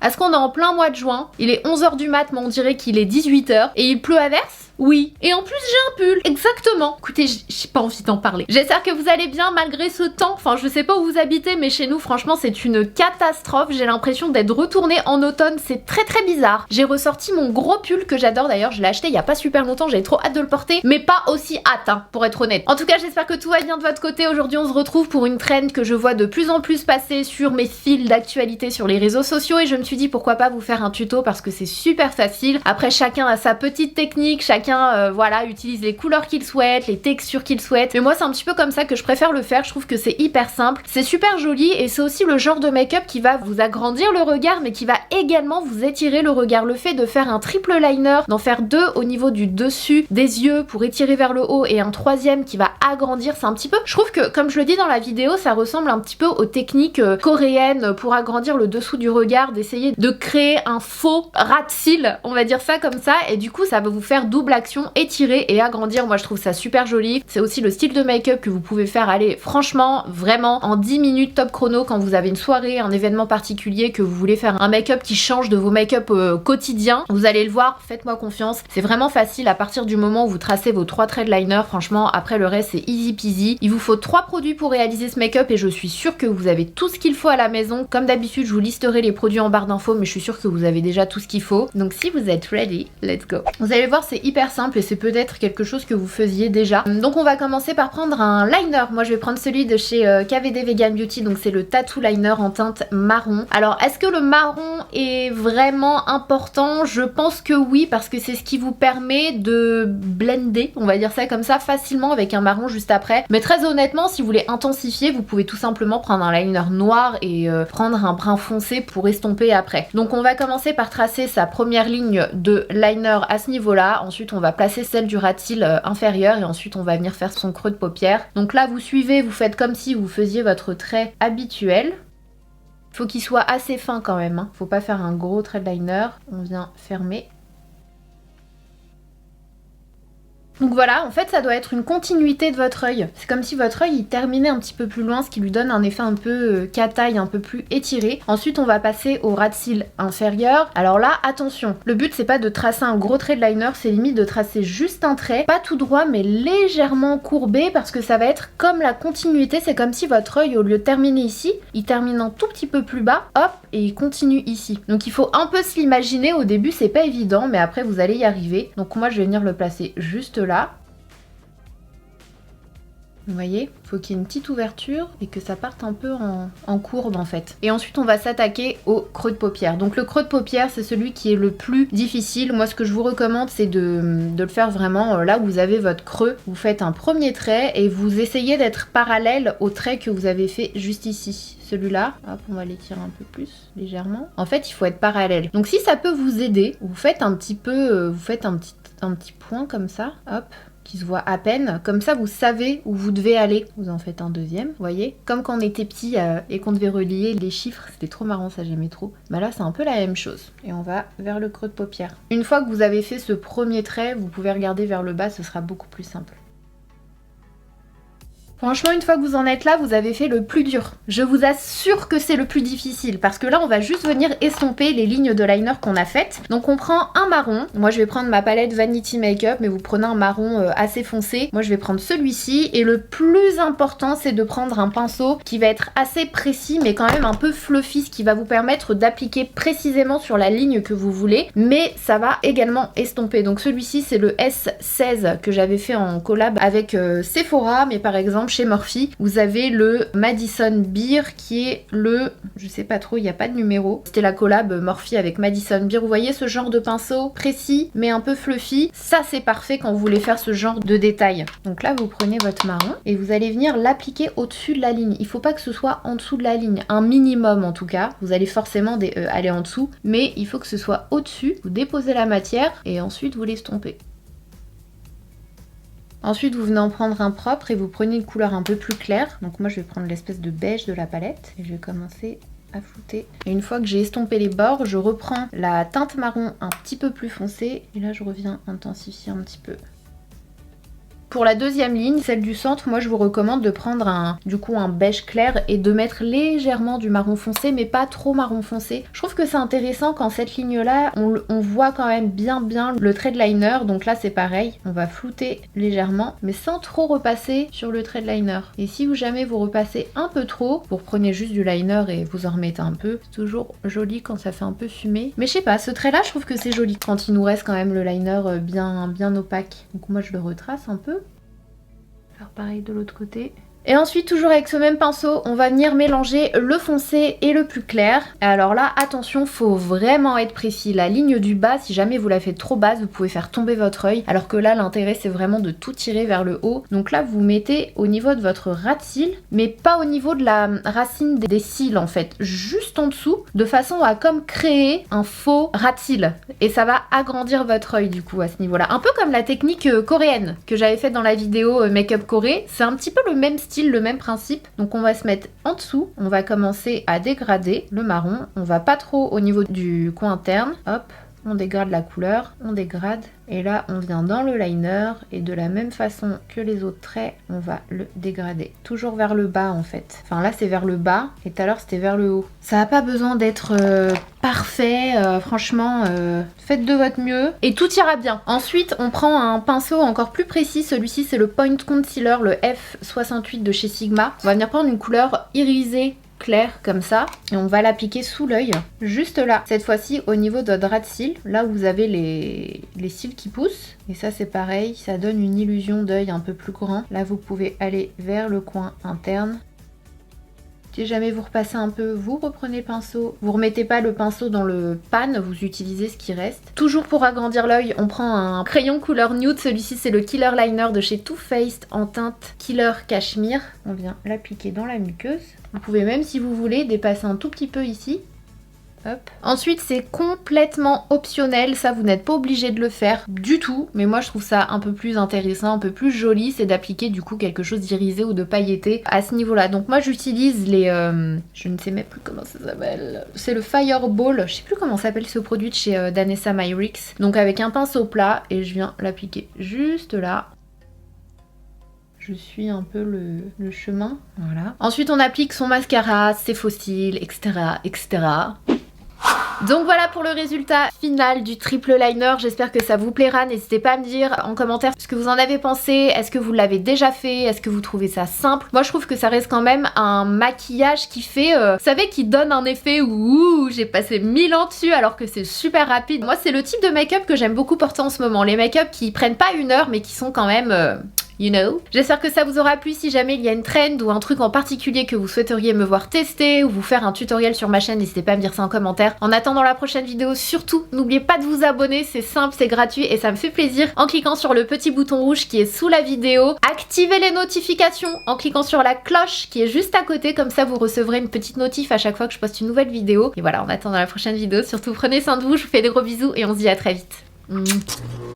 Est-ce qu'on est en plein mois de juin? Il est 11h du mat, mais on dirait qu'il est 18h et il pleut à verse? Oui. Et en plus j'ai un pull. Exactement. Écoutez, j'ai pas envie d'en parler. J'espère que vous allez bien malgré ce temps. Enfin, je sais pas où vous habitez, mais chez nous, franchement, c'est une catastrophe. J'ai l'impression d'être retournée en automne. C'est très très bizarre. J'ai ressorti mon gros pull que j'adore d'ailleurs. Je l'ai acheté il y a pas super longtemps. J'avais trop hâte de le porter, mais pas aussi hâte, hein, pour être honnête. En tout cas, j'espère que tout va bien de votre côté. Aujourd'hui, on se retrouve pour une trend que je vois de plus en plus passer sur mes fils d'actualité sur les réseaux sociaux et je me suis dit pourquoi pas vous faire un tuto parce que c'est super facile. Après, chacun a sa petite technique, chacun voilà, utilise les couleurs qu'il souhaite, les textures qu'il souhaite. Mais moi, c'est un petit peu comme ça que je préfère le faire. Je trouve que c'est hyper simple, c'est super joli et c'est aussi le genre de make-up qui va vous agrandir le regard mais qui va également vous étirer le regard. Le fait de faire un triple liner, d'en faire deux au niveau du dessus des yeux pour étirer vers le haut et un troisième qui va agrandir, c'est un petit peu... Je trouve que, comme je le dis dans la vidéo, ça ressemble un petit peu aux techniques coréennes pour agrandir le dessous du regard, d'essayer de créer un faux ras de cils, on va dire ça comme ça, et du coup ça va vous faire double action, étirer et agrandir. Moi je trouve ça super joli. C'est aussi le style de make-up que vous pouvez faire, allez, franchement, vraiment, en 10 minutes top chrono quand vous avez une soirée, un événement particulier, que vous voulez faire un make-up qui change de vos make-up quotidiens. Vous allez le voir, faites-moi confiance. C'est vraiment facile à partir du moment où vous tracez vos 3 traits de liner. Franchement, après le reste, c'est easy peasy. Il vous faut 3 produits pour réaliser ce make-up et je suis sûre que vous avez tout ce qu'il faut à la maison. Comme d'habitude, je vous listerai les produits en barre d'infos, mais je suis sûre que vous avez déjà tout ce qu'il faut. Donc si vous êtes ready, let's go. Vous allez voir, c'est hyper simple et c'est peut-être quelque chose que vous faisiez déjà. Donc on va commencer par prendre un liner. Moi je vais prendre celui de chez KVD Vegan Beauty, donc c'est le Tattoo Liner en teinte marron. Alors est-ce que le marron est vraiment important? Je pense que oui, parce que c'est ce qui vous permet de blender, on va dire ça comme ça, facilement avec un marron juste après. Mais très honnêtement, si vous voulez intensifier, vous pouvez tout simplement prendre un liner noir et prendre un brun foncé pour estomper après. Donc on va commencer par tracer sa première ligne de liner à ce niveau-là. Ensuite on va placer celle du ras de cils inférieur et ensuite on va venir faire son creux de paupière. Donc là vous suivez, vous faites comme si vous faisiez votre trait habituel. Faut qu'il soit assez fin quand même, hein. Faut pas faire un gros trait de liner. On vient fermer. Donc voilà, en fait ça doit être une continuité de votre œil. C'est comme si votre œil il terminait un petit peu plus loin, ce qui lui donne un effet un peu cataille, un peu plus étiré. Ensuite on va passer au ras de cils inférieur. Alors là, attention, le but c'est pas de tracer un gros trait de liner, c'est limite de tracer juste un trait, pas tout droit mais légèrement courbé parce que ça va être comme la continuité. C'est comme si votre œil au lieu de terminer ici, il termine un tout petit peu plus bas, hop, et il continue ici. Donc il faut un peu se l'imaginer, au début c'est pas évident mais après vous allez y arriver. Donc moi je vais venir le placer juste là. Vous voyez, il faut qu'il y ait une petite ouverture et que ça parte un peu en courbe en fait. Et ensuite on va s'attaquer au creux de paupière. Donc le creux de paupière c'est celui qui est le plus difficile. Moi ce que je vous recommande c'est de le faire vraiment là où vous avez votre creux. Vous faites un premier trait et vous essayez d'être parallèle au trait que vous avez fait juste ici. Celui-là, hop, on va l'étirer un peu plus, légèrement. En fait, il faut être parallèle. Donc si ça peut vous aider, vous faites un petit peu, vous faites un petit point comme ça, hop, qui se voit à peine. Comme ça, vous savez où vous devez aller. Vous en faites un deuxième, vous voyez. Comme quand on était petit et qu'on devait relier les chiffres, c'était trop marrant, ça j'aimais trop. Bah là, c'est un peu la même chose. Et on va vers le creux de paupière. Une fois que vous avez fait ce premier trait, vous pouvez regarder vers le bas, ce sera beaucoup plus simple. Franchement, une fois que vous en êtes là, vous avez fait le plus dur. Je vous assure que c'est le plus difficile parce que là, on va juste venir estomper les lignes de liner qu'on a faites. Donc on prend un marron. Moi, je vais prendre ma palette Vanity Makeup, mais vous prenez un marron assez foncé. Moi, je vais prendre celui-ci. Et le plus important, c'est de prendre un pinceau qui va être assez précis, mais quand même un peu fluffy, ce qui va vous permettre d'appliquer précisément sur la ligne que vous voulez. Mais ça va également estomper. Donc celui-ci, c'est le S16 que j'avais fait en collab avec Sephora, mais par exemple, chez Morphe, vous avez le Madison Beer qui est le... je sais pas trop, il n'y a pas de numéro. C'était la collab Morphe avec Madison Beer. Vous voyez ce genre de pinceau précis mais un peu fluffy. Ça c'est parfait quand vous voulez faire ce genre de détails. Donc là vous prenez votre marron et vous allez venir l'appliquer au-dessus de la ligne. Il faut pas que ce soit en dessous de la ligne. Un minimum en tout cas. Vous allez forcément aller en dessous. Mais il faut que ce soit au-dessus. Vous déposez la matière et ensuite vous l'estompez. Ensuite, vous venez en prendre un propre et vous prenez une couleur un peu plus claire. Donc moi, je vais prendre l'espèce de beige de la palette et je vais commencer à flouter. Et une fois que j'ai estompé les bords, je reprends la teinte marron un petit peu plus foncée et là, je reviens intensifier un petit peu. Pour la deuxième ligne, celle du centre, moi je vous recommande de prendre un beige clair et de mettre légèrement du marron foncé, mais pas trop marron foncé. Je trouve que c'est intéressant quand cette ligne-là, on voit quand même bien le trait de liner. Donc là c'est pareil, on va flouter légèrement, mais sans trop repasser sur le trait de liner. Et si jamais vous repassez un peu trop, vous reprenez juste du liner et vous en remettez un peu. C'est toujours joli quand ça fait un peu fumé. Mais je sais pas, ce trait-là, je trouve que c'est joli quand il nous reste quand même le liner bien opaque. Donc moi je le retrace un peu. Faire pareil de l'autre côté. Et ensuite, toujours avec ce même pinceau, on va venir mélanger le foncé et le plus clair. Alors là, attention, faut vraiment être précis. La ligne du bas, si jamais vous la faites trop basse, vous pouvez faire tomber votre œil. Alors que là, l'intérêt, c'est vraiment de tout tirer vers le haut. Donc là, vous mettez au niveau de votre ras de cils, mais pas au niveau de la racine des cils en fait. Juste en dessous, de façon à comme créer un faux ras de cils. Et ça va agrandir votre œil du coup à ce niveau-là. Un peu comme la technique coréenne que j'avais faite dans la vidéo Make-up Corée. C'est un petit peu le même style, le même principe. Donc on va se mettre en dessous, on va commencer à dégrader le marron. On va pas trop au niveau du coin interne. Hop, on dégrade la couleur, on dégrade. Et là, on vient dans le liner et de la même façon que les autres traits, on va le dégrader. Toujours vers le bas en fait. Enfin là, c'est vers le bas et tout à l'heure, c'était vers le haut. Ça n'a pas besoin d'être parfait. Franchement, faites de votre mieux et tout ira bien. Ensuite, on prend un pinceau encore plus précis. Celui-ci, c'est le Point Concealer, le F68 de chez Sigma. On va venir prendre une couleur irisée clair comme ça et on va l'appliquer sous l'œil, juste là. Cette fois-ci au niveau de votre ras de cils, là où vous avez les cils qui poussent. Et ça c'est pareil, ça donne une illusion d'œil un peu plus grand. Là vous pouvez aller vers le coin interne. Si jamais vous repassez un peu, vous reprenez le pinceau. Vous remettez pas le pinceau dans le pan, vous utilisez ce qui reste. Toujours pour agrandir l'œil, on prend un crayon couleur nude. Celui-ci, c'est le Killer Liner de chez Too Faced en teinte Killer Cashmere. On vient l'appliquer dans la muqueuse. Vous pouvez même, si vous voulez, dépasser un tout petit peu ici. Hop. Ensuite, c'est complètement optionnel, ça vous n'êtes pas obligé de le faire du tout, mais moi je trouve ça un peu plus intéressant, un peu plus joli, c'est d'appliquer du coup quelque chose d'irisé ou de pailleté à ce niveau-là. Donc moi j'utilise les... je ne sais même plus comment ça s'appelle. C'est le Fireball, je sais plus comment s'appelle ce produit de chez Danessa Myricks. Donc avec un pinceau plat et je viens l'appliquer juste là. Je suis un peu le chemin, voilà. Ensuite on applique son mascara, ses faux cils, etc. etc. Donc voilà pour le résultat final du triple liner, j'espère que ça vous plaira. N'hésitez pas à me dire en commentaire ce que vous en avez pensé, est-ce que vous l'avez déjà fait, est-ce que vous trouvez ça simple. Moi je trouve que ça reste quand même un maquillage qui fait, vous savez, qui donne un effet ouh, j'ai passé 1000 ans dessus alors que c'est super rapide. Moi c'est le type de make-up que j'aime beaucoup porter en ce moment, les make-up qui prennent pas 1 heure mais qui sont quand même... you know. J'espère que ça vous aura plu. Si jamais il y a une trend ou un truc en particulier que vous souhaiteriez me voir tester ou vous faire un tutoriel sur ma chaîne, n'hésitez pas à me dire ça en commentaire. En attendant la prochaine vidéo, surtout, n'oubliez pas de vous abonner, c'est simple, c'est gratuit et ça me fait plaisir en cliquant sur le petit bouton rouge qui est sous la vidéo. Activez les notifications en cliquant sur la cloche qui est juste à côté, comme ça vous recevrez une petite notif à chaque fois que je poste une nouvelle vidéo. Et voilà, en attendant la prochaine vidéo, surtout prenez soin de vous, je vous fais des gros bisous et on se dit à très vite.